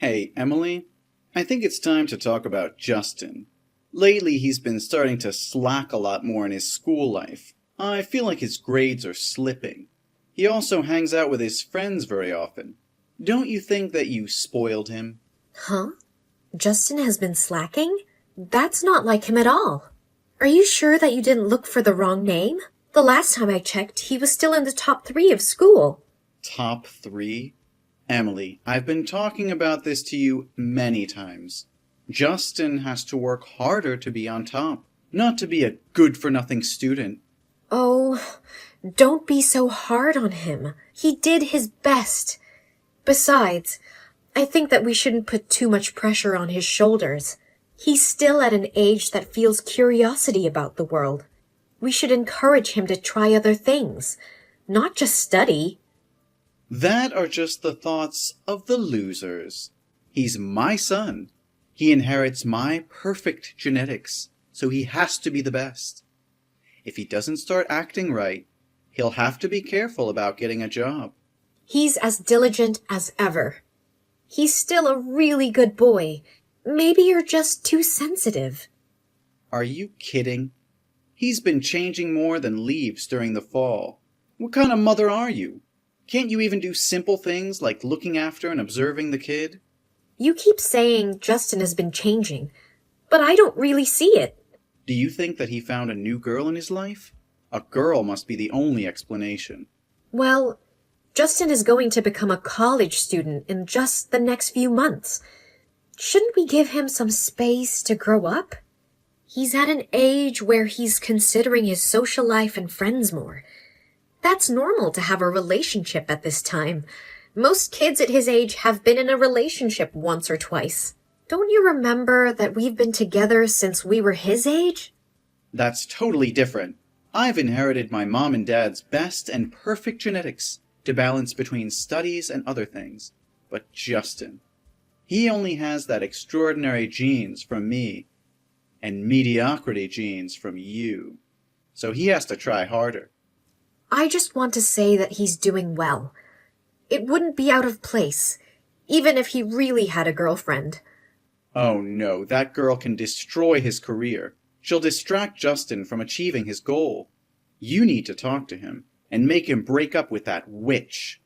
Hey, Emily, I think it's time to talk about Justin. Lately, he's been starting to slack a lot more in his school life. I feel like his grades are slipping. He also hangs out with his friends very often. Don't you think that you spoiled him? Huh? Justin has been slacking? That's not like him at all. Are you sure that you didn't look for the wrong name? The last time I checked, he was still in the top 3 of school. Top 3? Emily, I've been talking about this to you many times. Justin has to work harder to be on top, not to be a good-for-nothing student. Oh, don't be so hard on him. He did his best. Besides, I think that we shouldn't put too much pressure on his shoulders. He's still at an age that feels curiosity about the world. We should encourage him to try other things, not just study. That are just the thoughts of the losers. He's my son. He inherits my perfect genetics, so he has to be the best. If he doesn't start acting right, he'll have to be careful about getting a job. He's as diligent as ever. He's still a really good boy. Maybe you're just too sensitive. Are you kidding? He's been changing more than leaves during the fall. What kind of mother are you? Can't you even do simple things like looking after and observing the kid? You keep saying Justin has been changing, but I don't really see it. Do you think that he found a new girl in his life? A girl must be the only explanation. Well, Justin is going to become a college student in just the next few months. Shouldn't we give him some space to grow up? He's at an age where he's considering his social life and friends more. That's normal to have a relationship at this time. Most kids at his age have been in a relationship once or twice. Don't you remember that we've been together since we were his age? That's totally different. I've inherited my mom and dad's best and perfect genetics to balance between studies and other things. But Justin, he only has that extraordinary genes from me and mediocrity genes from you. So he has to try harder. I just want to say that he's doing well. It wouldn't be out of place, even if he really had a girlfriend. Oh no, that girl can destroy his career. She'll distract Justin from achieving his goal. You need to talk to him and make him break up with that witch.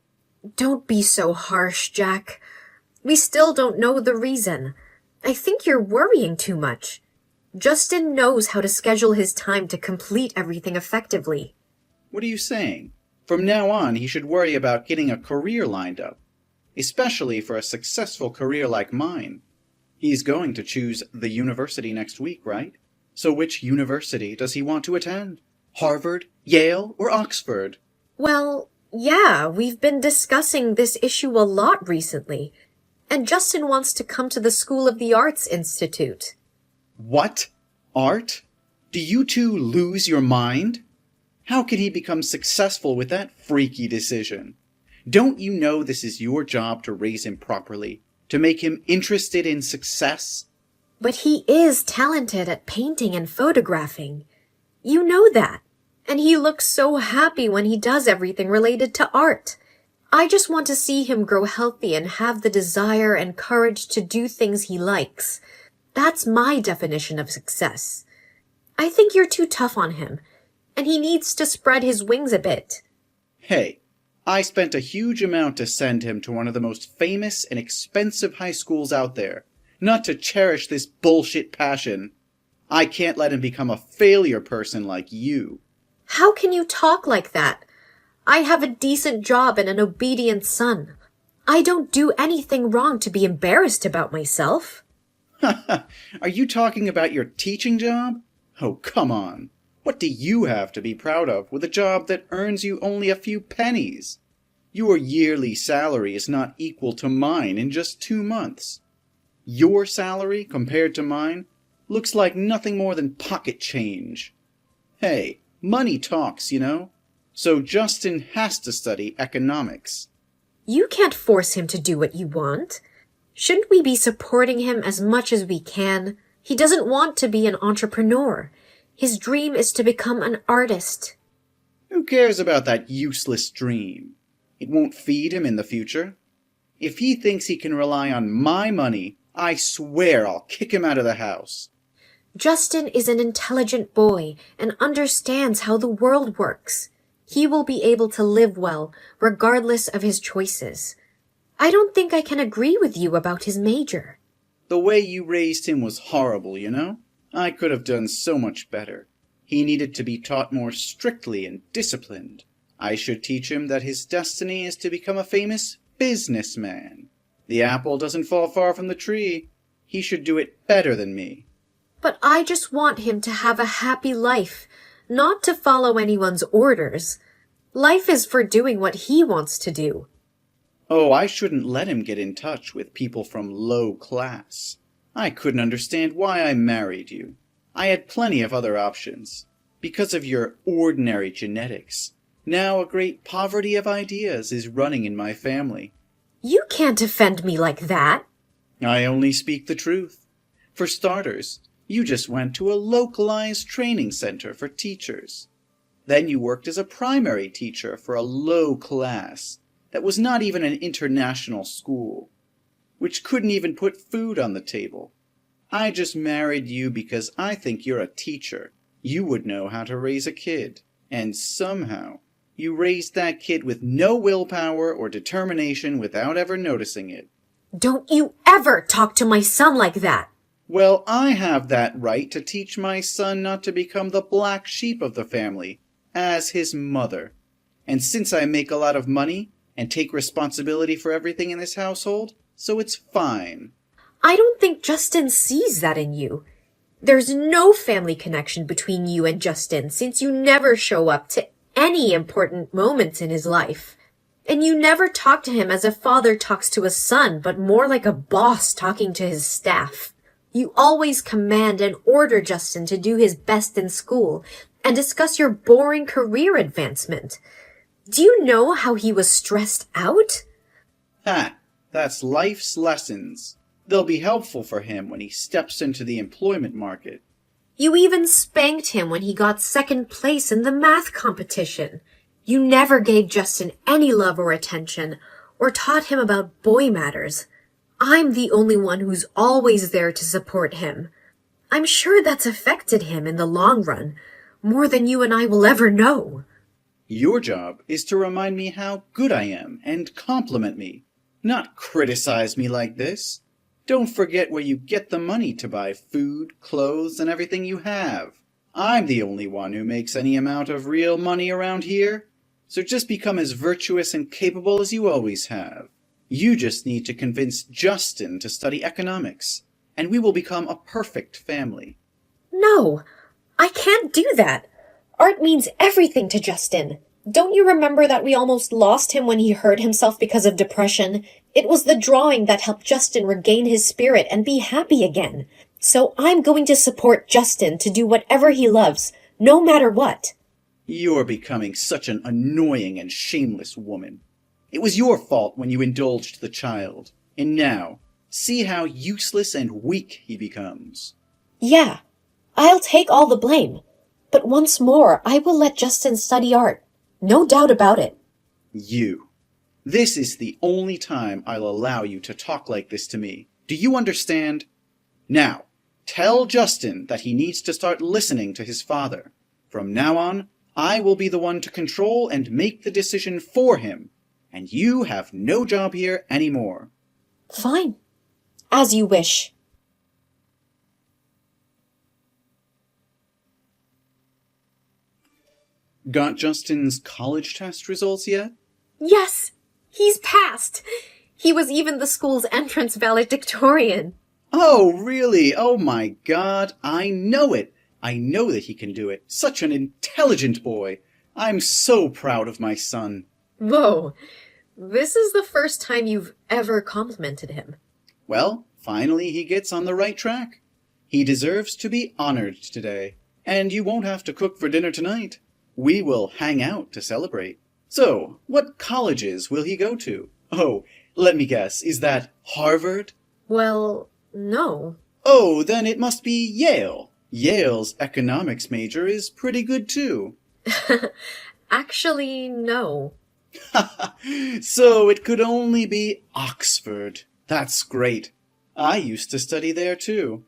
Don't be so harsh, Jack. We still don't know the reason. I think you're worrying too much. Justin knows how to schedule his time to complete everything effectively. What are you saying? From now on, he should worry about getting a career lined up, especially for a successful career like mine. He's going to choose the university next week, right? So which university does he want to attend? Harvard, Yale, or Oxford? Well, yeah, we've been discussing this issue a lot recently. And Justin wants to come to the School of the Arts Institute. What? Art? Do you two lose your mind? How can he become successful with that freaky decision? Don't you know this is your job to raise him properly, to make him interested in success? But he is talented at painting and photographing. You know that. And he looks so happy when he does everything related to art. I just want to see him grow healthy and have the desire and courage to do things he likes. That's my definition of success. I think you're too tough on him, and he needs to spread his wings a bit. Hey, I spent a huge amount to send him to one of the most famous and expensive high schools out there, not to cherish this bullshit passion. I can't let him become a failure person like you. How can you talk like that? I have a decent job and an obedient son. I don't do anything wrong to be embarrassed about myself. Are you talking about your teaching job? Oh, come on. What do you have to be proud of with a job that earns you only a few pennies? Your yearly salary is not equal to mine in just 2 months. Your salary, compared to mine, looks like nothing more than pocket change. Hey, money talks, you know? So Justin has to study economics. You can't force him to do what you want. Shouldn't we be supporting him as much as we can? He doesn't want to be an entrepreneur. His dream is to become an artist. Who cares about that useless dream? It won't feed him in the future. If he thinks he can rely on my money, I swear I'll kick him out of the house. Justin is an intelligent boy and understands how the world works. He will be able to live well, regardless of his choices. I don't think I can agree with you about his major. The way you raised him was horrible, you know? I could have done so much better. He needed to be taught more strictly and disciplined. I should teach him that his destiny is to become a famous businessman. The apple doesn't fall far from the tree. He should do it better than me. But I just want him to have a happy life, not to follow anyone's orders. Life is for doing what he wants to do. Oh, I shouldn't let him get in touch with people from low class. I couldn't understand why I married you. I had plenty of other options. Because of your ordinary genetics. Now a great poverty of ideas is running in my family. You can't defend me like that. I only speak the truth. For starters, you just went to a localized training center for teachers. Then you worked as a primary teacher for a low class that was not even an international school, which couldn't even put food on the table. I just married you because I think you're a teacher. You would know how to raise a kid. And somehow, you raised that kid with no willpower or determination without ever noticing it. Don't you ever talk to my son like that. Well, I have that right to teach my son not to become the black sheep of the family, as his mother. And since I make a lot of money and take responsibility for everything in this household, so it's fine. I don't think Justin sees that in you. There's no family connection between you and Justin since you never show up to any important moments in his life. And you never talk to him as a father talks to a son, but more like a boss talking to his staff. You always command and order Justin to do his best in school and discuss your boring career advancement. Do you know how he was stressed out? Ha! That's life's lessons. They'll be helpful for him when he steps into the employment market. You even spanked him when he got second place in the math competition. You never gave Justin any love or attention, or taught him about boy matters. I'm the only one who's always there to support him. I'm sure that's affected him in the long run, more than you and I will ever know. Your job is to remind me how good I am and compliment me, not criticize me like this. Don't forget where you get the money to buy food, clothes, and everything you have. I'm the only one who makes any amount of real money around here, so just become as virtuous and capable as you always have. You just need to convince Justin to study economics, and we will become a perfect family. No, I can't do that. Art means everything to Justin. Don't you remember that we almost lost him when he hurt himself because of depression? It was the drawing that helped Justin regain his spirit and be happy again. So I'm going to support Justin to do whatever he loves, no matter what. You're becoming such an annoying and shameless woman. It was your fault when you indulged the child. And now, see how useless and weak he becomes. Yeah, I'll take all the blame. But once more, I will let Justin study art. No doubt about it. You. This is the only time I'll allow you to talk like this to me. Do you understand? Now, tell Justin that he needs to start listening to his father. From now on, I will be the one to control and make the decision for him. And you have no job here anymore. Fine. As you wish. Got Justin's college test results yet? Yes, he's passed. He was even the school's entrance valedictorian. Oh, really? Oh my God, I know it. I know that he can do it. Such an intelligent boy. I'm so proud of my son. Whoa, this is the first time you've ever complimented him. Well, finally he gets on the right track. He deserves to be honored today. And you won't have to cook for dinner tonight. We will hang out to celebrate. So, what colleges will he go to? Oh, let me guess, is that Harvard? Well, no. Oh, then it must be Yale. Yale's economics major is pretty good too. Actually, no. So it could only be Oxford. That's great. I used to study there too.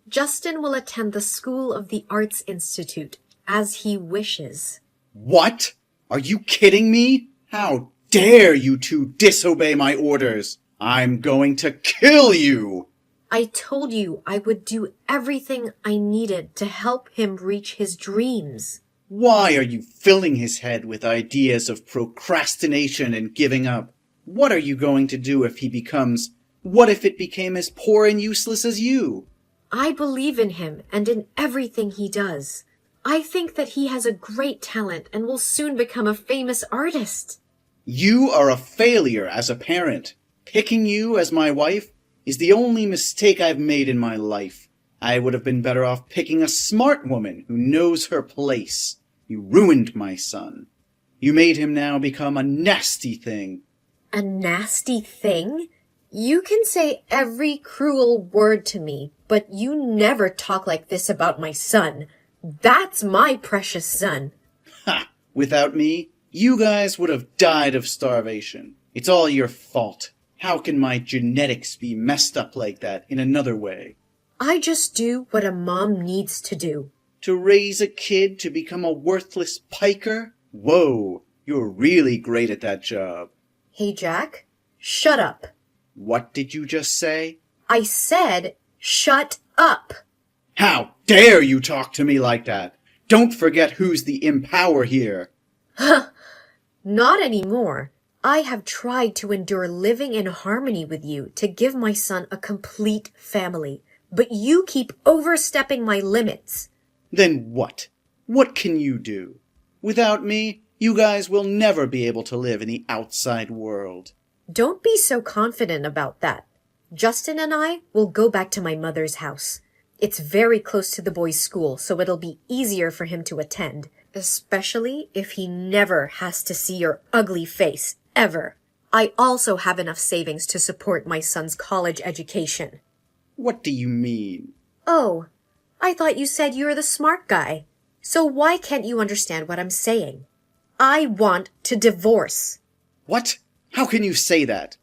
Justin will attend the School of the Arts Institute, as he wishes. What? Are you kidding me? How dare you two disobey my orders? I'm going to kill you! I told you I would do everything I needed to help him reach his dreams. Why are you filling his head with ideas of procrastination and giving up? What are you going to do if he becomes... What if it became as poor and useless as you? I believe in him and in everything he does. I think that he has a great talent and will soon become a famous artist. You are a failure as a parent. Picking you as my wife is the only mistake I've made in my life. I would have been better off picking a smart woman who knows her place. You ruined my son. You made him now become a nasty thing. A nasty thing? You can say every cruel word to me, but you never talk like this about my son. That's my precious son. Ha! Without me, you guys would have died of starvation. It's all your fault. How can my genetics be messed up like that in another way? I just do what a mom needs to do. To raise a kid to become a worthless piker? Whoa, you're really great at that job. Hey, Jack, shut up. What did you just say? I said, shut up. How dare you talk to me like that? Don't forget who's the impower here. Not anymore. I have tried to endure living in harmony with you to give my son a complete family, but you keep overstepping my limits. Then what? What can you do? Without me, you guys will never be able to live in the outside world. Don't be so confident about that. Justin and I will go back to my mother's house. It's very close to the boys' school, so it'll be easier for him to attend, especially if he never has to see your ugly face, ever. I also have enough savings to support my son's college education. What do you mean? Oh, I thought you said you were the smart guy. So why can't you understand what I'm saying? I want to divorce. What? How can you say that?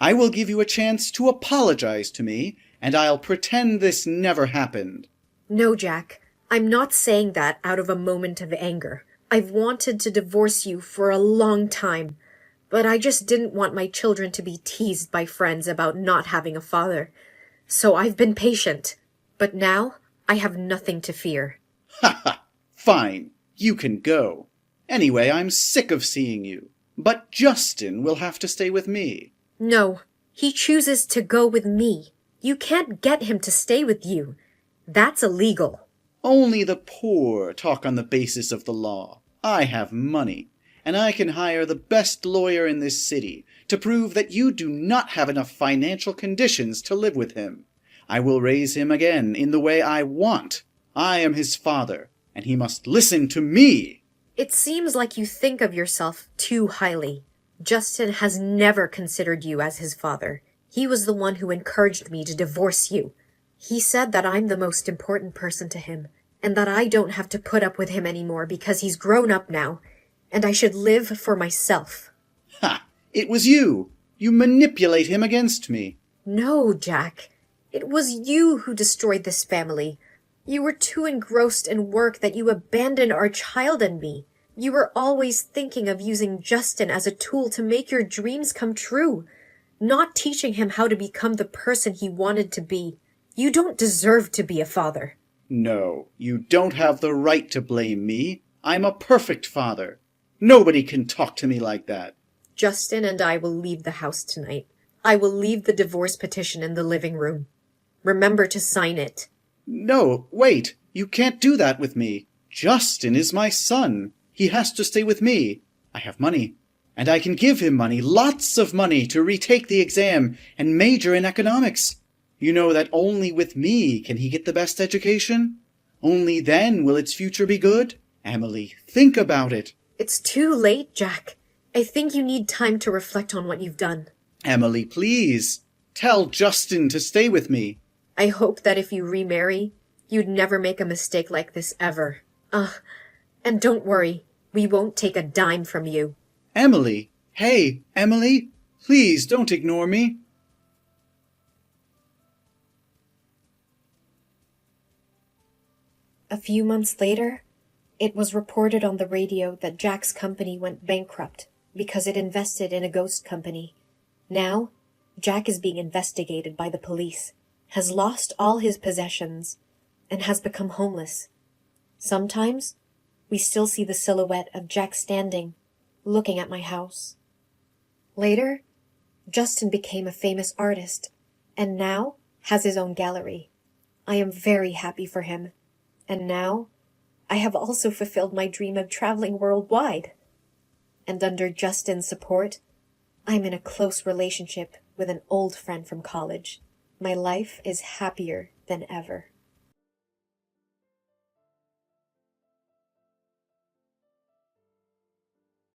I will give you a chance to apologize to me, and I'll pretend this never happened. No, Jack. I'm not saying that out of a moment of anger. I've wanted to divorce you for a long time, but I just didn't want my children to be teased by friends about not having a father. So I've been patient. But now, I have nothing to fear. Ha ha! Fine, you can go. Anyway, I'm sick of seeing you. But Justin will have to stay with me. No, he chooses to go with me. You can't get him to stay with you. That's illegal. Only the poor talk on the basis of the law. I have money, and I can hire the best lawyer in this city to prove that you do not have enough financial conditions to live with him. I will raise him again in the way I want. I am his father, and he must listen to me. It seems like you think of yourself too highly. Justin has never considered you as his father. He was the one who encouraged me to divorce you. He said that I'm the most important person to him, and that I don't have to put up with him anymore because he's grown up now, and I should live for myself. Ha! It was you! You manipulate him against me. No, Jack. It was you who destroyed this family. You were too engrossed in work that you abandoned our child and me. You were always thinking of using Justin as a tool to make your dreams come true, not teaching him how to become the person he wanted to be. You don't deserve to be a father. No, you don't have the right to blame me. I'm a perfect father. Nobody can talk to me like that. Justin and I will leave the house tonight. I will leave the divorce petition in the living room. Remember to sign it. No, wait. You can't do that with me. Justin is my son. He has to stay with me. I have money. And I can give him money, lots of money, to retake the exam and major in economics. You know that only with me can he get the best education. Only then will its future be good. Emily, think about it. It's too late, Jack. I think you need time to reflect on what you've done. Emily, please. Tell Justin to stay with me. I hope that if you remarry, you'd never make a mistake like this ever. And don't worry. We won't take a dime from you. Emily! Hey, Emily! Please don't ignore me. A few months later, it was reported on the radio that Jack's company went bankrupt because it invested in a ghost company. Now, Jack is being investigated by the police, has lost all his possessions, and has become homeless. Sometimes, we still see the silhouette of Jack standing, looking at my house. Later, Justin became a famous artist, and now has his own gallery. I am very happy for him. And now, I have also fulfilled my dream of traveling worldwide. And under Justin's support, I'm in a close relationship with an old friend from college. My life is happier than ever.